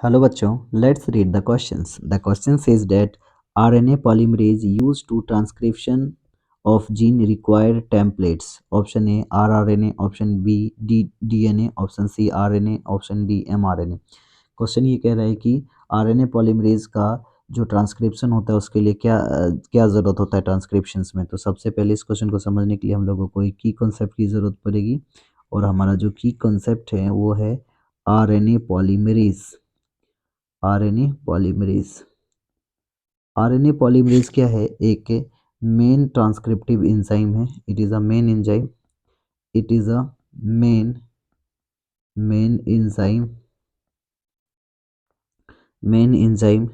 Hello बच्चों, let's read the questions. The question says that RNA polymerase used to transcription of gene require templates. Option A rRNA, option B DNA, option C RNA, option D mRNA. Question ये कह रहा है कि RNA polymerase का जो transcription होता है उसके लिए क्या ज़रूरत होता है ट्रांसक्रिप्शंस में। तो सबसे पहले इस क्वेश्चन को समझने के लिए हम लोगों को एक की कॉन्सेप्ट की ज़रूरत पड़ेगी, और हमारा जो की कॉन्सेप्ट है वो है RNA polymerase. RNA polymerase. RNA polymerase क्या है? एक मेन ट्रांसक्रिप्टिव एंजाइम है। It is a main enzyme. It is a main main enzyme main enzyme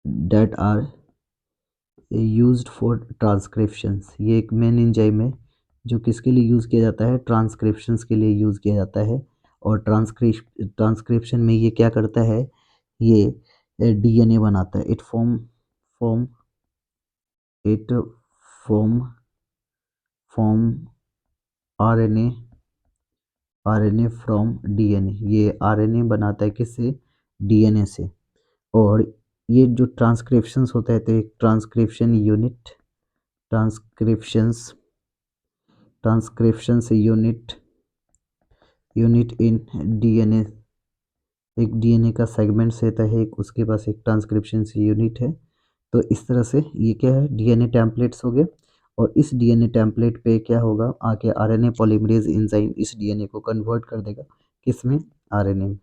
that are used for transcriptions. ये एक मेन एंजाइम है जो किसके लिए यूज़ किया जाता है? ट्रांसक्रिप्शंस के लिए यूज़ किया जाता है। और ट्रांसक्रिप्शन में ये क्या करता है? ये डीएनए बनाता है। Form it form form RNA from DNA. ये आरएनए बनाता है किससे? डीएनए से। और ये जो ट्रांसक्रिप्शंस होता है तो एक ट्रांसक्रिप्शंस यूनिट इन डीएनए। एक डीएनए का सेगमेंट रहता है, एक उसके पास एक ट्रांसक्रिप्शन यूनिट है। तो इस तरह से ये क्या है? डीएनए टेम्पलेट्स हो गए। और इस डीएनए टेम्पलेट पे क्या होगा? आके आरएनए पॉलीमरेज एंजाइम इस डीएनए को कन्वर्ट कर देगा किसमें? आरएनए में।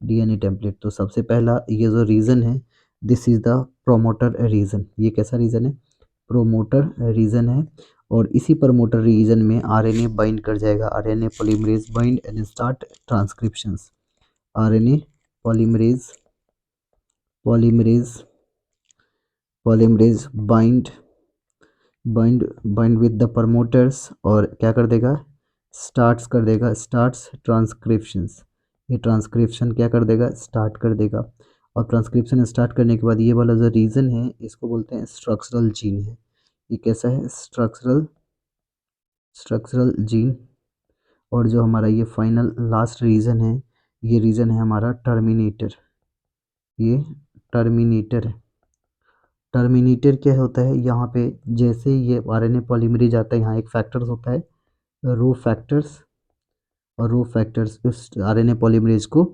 DNA template. तो सबसे पहला ये जो रीजन है, this is the promoter region. ये कैसा रीजन है? प्रोमोटर रीजन है। और इसी प्रमोटर रीजन में आरएनए बाइंड कर जाएगा। RNA polymerase bind and start transcriptions. RNA polymerase polymerase polymerase bind with the promoters और क्या कर देगा? Starts transcriptions. ये ट्रांसक्रिप्शन क्या कर देगा? स्टार्ट कर देगा। और ट्रांसक्रिप्शन स्टार्ट करने के बाद ये वाला जो रीजन है इसको बोलते हैं स्ट्रक्चरल जीन है। ये कैसा है? Structural gene. और जो हमारा ये फाइनल लास्ट रीजन है, ये रीजन है हमारा टर्मिनेटर। ये टर्मिनेटर है। टर्मिनेटर क्या होता है? यहाँ पे जैसे ये आरएनए पॉलीमरेज आता है, यहाँ एक फैक्टर्स होता है, रो फैक्टर्स। और रो फैक्टर्स उस आरएनए पॉलीमरेज को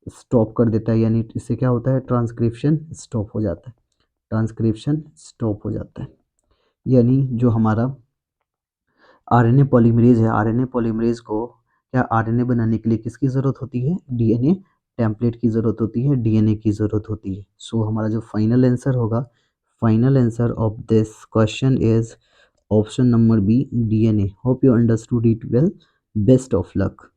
स्टॉप कर देता है, यानी इससे क्या होता है? ट्रांसक्रिप्शन स्टॉप हो जाता है। ट्रांसक्रिप्शन स्टॉप हो जाता है। यानी जो हमारा आरएनए पॉलीमरेज है, आरएनए पॉलीमरेज को क्या आरएनए बनाने के लिए किसकी ज़रूरत होती है? डीएनए टेम्पलेट की ज़रूरत होती है, डीएनए की ज़रूरत होती है। सो हमारा जो फाइनल आंसर होगा, final answer of this question is option number B, DNA. Hope you understood it well. Best of luck.